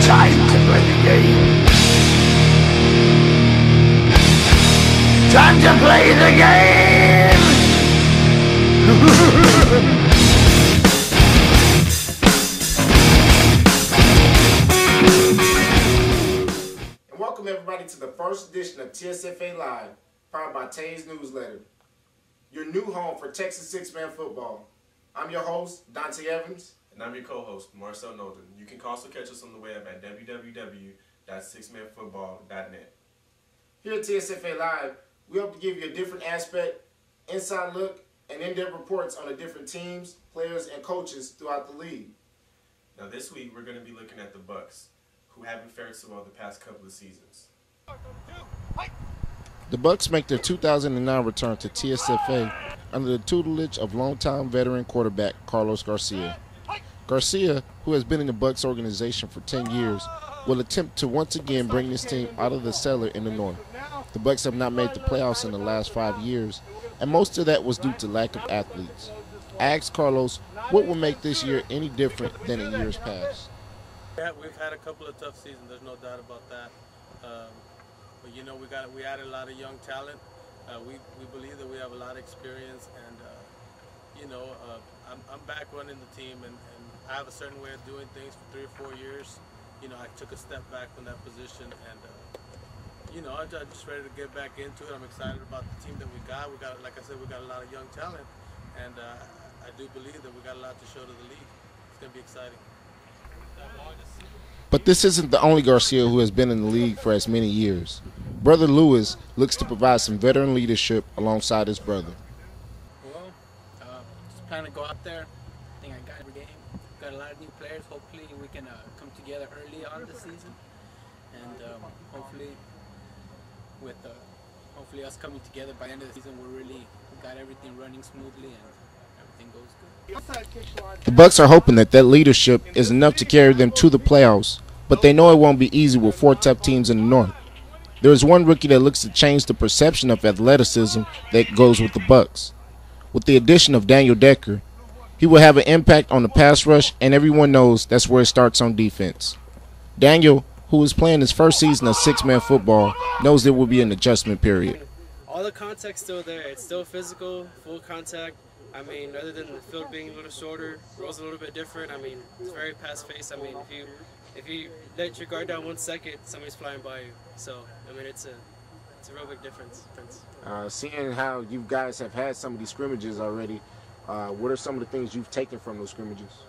Time to play the game. Time to play the game. And welcome everybody to the first edition of TSFA Live, powered by Tay's Newsletter, your new home for Texas six-man football. I'm your host, Dante Evans. And I'm your co-host, Marcel Nolden. You can also catch us on the web at www.sixmanfootball.net. Here at TSFA Live, we hope to give you a different aspect, inside look, and in-depth reports on the different teams, players, and coaches throughout the league. Now this week, we're going to be looking at the Bucks, who haven't fared so well the past couple of seasons. The Bucks make their 2009 return to TSFA under the tutelage of longtime veteran quarterback Carlos Garcia. Garcia, who has been in the Bucks organization for 10 years, will attempt to once again bring this team out of the cellar in the North. The Bucks have not made the playoffs in the last 5 years, and most of that was due to lack of athletes. I asked Carlos what will make this year any different than in years past. Yeah, we've had a couple of tough seasons. There's no doubt about that. But you know, we added a lot of young talent. We believe that we have a lot of experience, and you know, I'm back running the team, and I have a certain way of doing things for 3 or 4 years. You know, I took a step back from that position, and you know, I'm just ready to get back into it. I'm excited about the team that we got. Like I said, we got a lot of young talent, and I do believe that we got a lot to show to the league. It's gonna be exciting. But this isn't the only Garcia who has been in the league for as many years. Brother Lewis looks to provide some veteran leadership alongside his brother. Well, just plan to go out there. I think I got every game. Got a lot of new players. Hopefully we can come together early on this season, and hopefully us coming together by the end of the season, we got everything running smoothly and everything goes good. The Bucks are hoping that leadership is enough to carry them to the playoffs, but they know it won't be easy with 4 tough teams in the North. There is one rookie that looks to change the perception of athleticism that goes with the Bucks. With the addition of Daniel Decker, he will have an impact on the pass rush, and everyone knows that's where it starts on defense. Daniel, who is playing his first season of six-man football, knows there will be an adjustment period. All the contact's still there. It's still physical, full contact. I mean, other than the field being a little shorter, rolls a little bit different. I mean, it's very fast-paced. I mean, if you let your guard down 1 second, somebody's flying by you. So, I mean, it's a real big difference. Seeing how you guys have had some of these scrimmages already, what are some of the things you've taken from those scrimmages?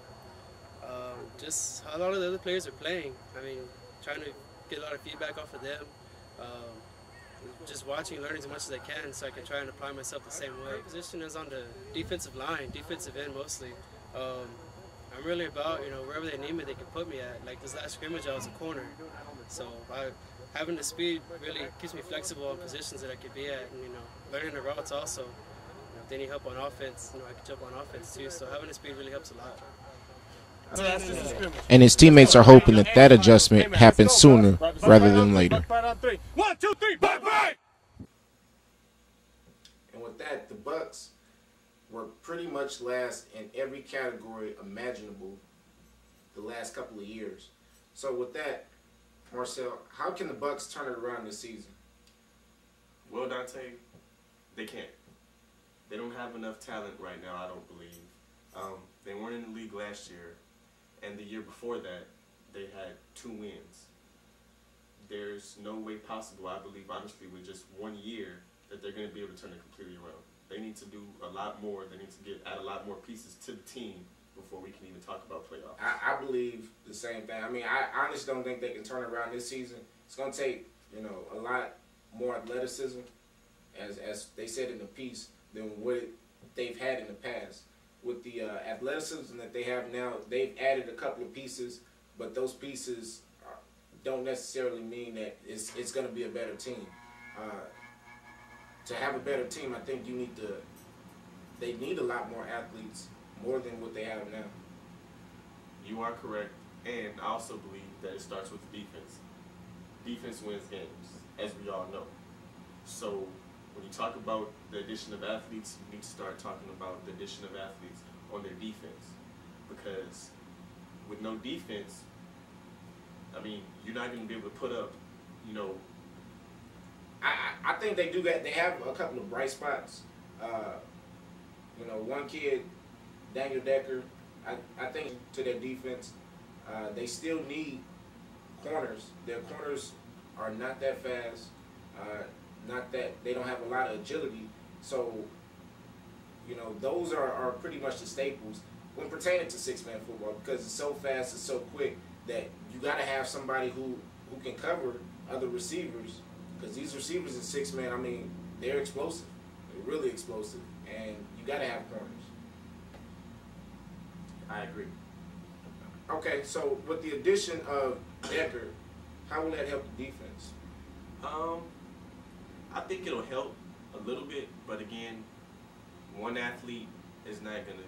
Just how a lot of the other players are playing. I mean, trying to get a lot of feedback off of them. Just watching and learning as much as I can so I can try and apply myself the same way. My position is on the defensive line, defensive end mostly. I'm really about, you know, wherever they need me, they can put me at. Like this last scrimmage, I was a corner. So having the speed really keeps me flexible on positions that I could be at. And, you know, learning the routes also. You know, if they need help on offense, you know, I can jump on offense too. So having the speed really helps a lot. And his teammates are hoping that adjustment happens sooner rather than later. 1, 2, 3, bye bye! And with that, the Bucks were pretty much last in every category imaginable the last couple of years. So with that, Marcel, how can the Bucks turn it around this season? Well, Dante, they can't. They don't have enough talent right now, I don't believe. They weren't in the league last year. And the year before that, they had 2 wins. There's no way possible, I believe, honestly, with just 1 year, that they're going to be able to turn it completely around. They need to do a lot more. They need to add a lot more pieces to the team before we can even talk about playoffs. I believe the same thing. I mean, I honestly don't think they can turn it around this season. It's going to take, you know, a lot more athleticism, as they said in the piece, than what they've had in the past. With the athleticism that they have now, they've added a couple of pieces, but those pieces don't necessarily mean that it's going to be a better team. To have a better team, I think they need a lot more athletes, more than what they have now. You are correct, and I also believe that it starts with the defense. Defense wins games, as we all know. So when you talk about the addition of athletes, you need to start talking about the addition of athletes on their defense. Because with no defense, I mean, you're not going to be able to put up, you know. I think they do that. They have a couple of bright spots. You know, one kid, Daniel Decker, I think to their defense, they still need corners. Their corners are not that fast, not that they don't have a lot of agility. So, you know, those are pretty much the staples when pertaining to six-man football, because it's so fast, it's so quick that you got to have somebody who can cover other receivers, because these receivers in six-man, I mean, they're explosive. They're really explosive, and you got to have corners. I agree. Okay, so with the addition of Decker, how will that help the defense? I think it'll help a little bit, but again, one athlete is not going to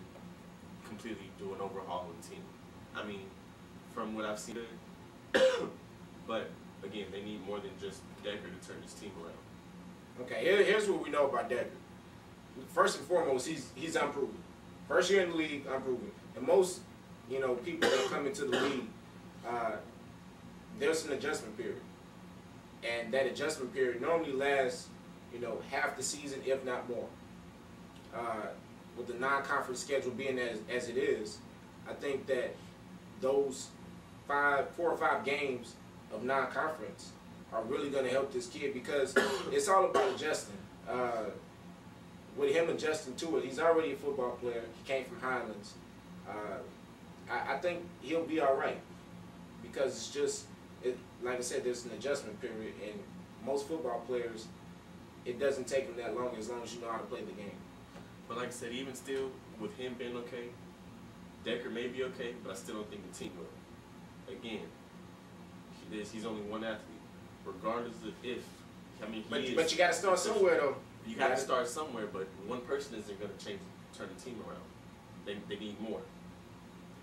completely do an overhaul of the team. I mean, from what I've seen, but again, they need more than just Decker to turn this team around. Okay, here's what we know about Decker. First and foremost, he's unproven. First year in the league, unproven. And most, you know, people that come into the league, there's an adjustment period. And that adjustment period normally lasts, you know, half the season, if not more. With the non-conference schedule being as it is, I think that those 4 or 5 games of non-conference are really going to help this kid, because it's all about adjusting. With him adjusting to it, he's already a football player. He came from Highlands. I think he'll be all right, because it's just, like I said, there's an adjustment period, and most football players, it doesn't take them that long as you know how to play the game. But like I said, even still, with him being okay, Decker may be okay, but I still don't think the team will. Again, he's only one athlete. Regardless of if, I mean, but you got to start somewhere, though. You got to start somewhere, but one person isn't going to turn the team around. They need more.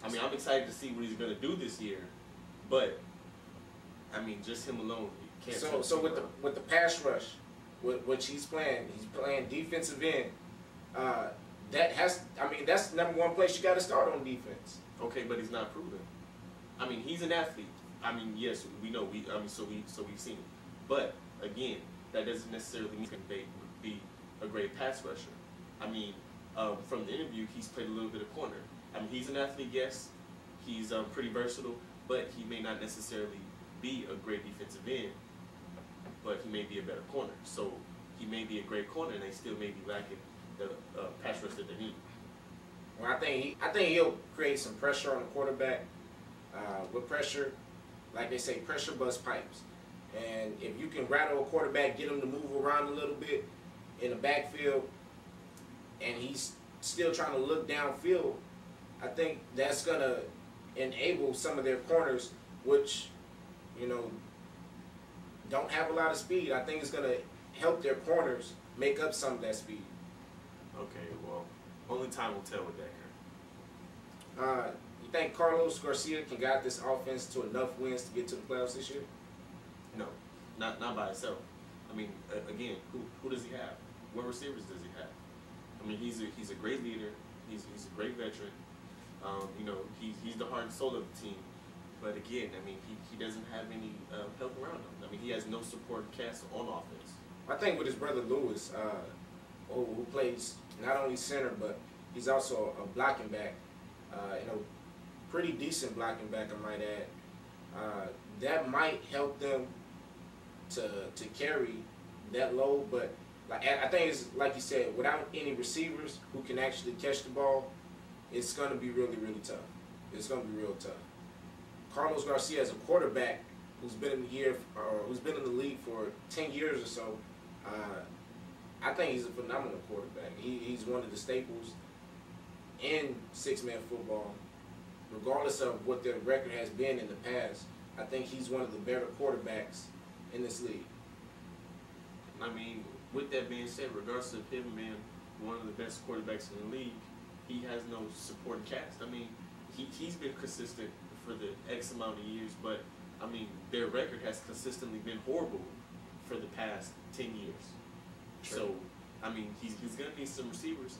I mean, I'm excited to see what he's going to do this year, but I mean, just him alone, you can't. So with the pass rush, which he's playing defensive end. That's the #1 place you got to start on defense. Okay, but he's not proven. I mean, he's an athlete. I mean, yes, we know. So we've seen it. But again, that doesn't necessarily mean they would be a great pass rusher. I mean, from the interview, he's played a little bit of corner. I mean, he's an athlete, yes. He's pretty versatile, but he may not necessarily be a great defensive end, but he may be a better corner. So he may be a great corner, and they still may be lacking the pass rush that they need. Well, I think he'll create some pressure on the quarterback. With pressure, like they say, pressure busts pipes. And if you can rattle a quarterback, get him to move around a little bit in the backfield, and he's still trying to look downfield, I think that's going to enable some of their corners, which, you know, don't have a lot of speed. I think it's going to help their corners make up some of that speed. Okay, well, only time will tell with Decker. You think Carlos Garcia can guide this offense to enough wins to get to the playoffs this year? No, not by itself. I mean, again, who does he have? What receivers does he have? I mean, he's a great leader. He's a great veteran. You know, he's the heart and soul of the team. But again, I mean, he doesn't have any help around him. I mean, he has no support cast on offense. I think with his brother Lewis, who plays not only center, but he's also a blocking back, you know, pretty decent blocking back, I might add. That might help them to carry that load, but I think it's like you said, without any receivers who can actually catch the ball, it's going to be really, really tough. It's going to be real tough. Carlos Garcia, as a quarterback who's been in the league for 10 years or so, I think he's a phenomenal quarterback. He's one of the staples in six-man football. Regardless of what their record has been in the past, I think he's one of the better quarterbacks in this league. I mean, with that being said, regardless of him being one of the best quarterbacks in the league, he has no supporting cast. I mean, he's been consistent for the X amount of years, but, I mean, their record has consistently been horrible for the past 10 years. Sure. So, I mean, he's going to need some receivers.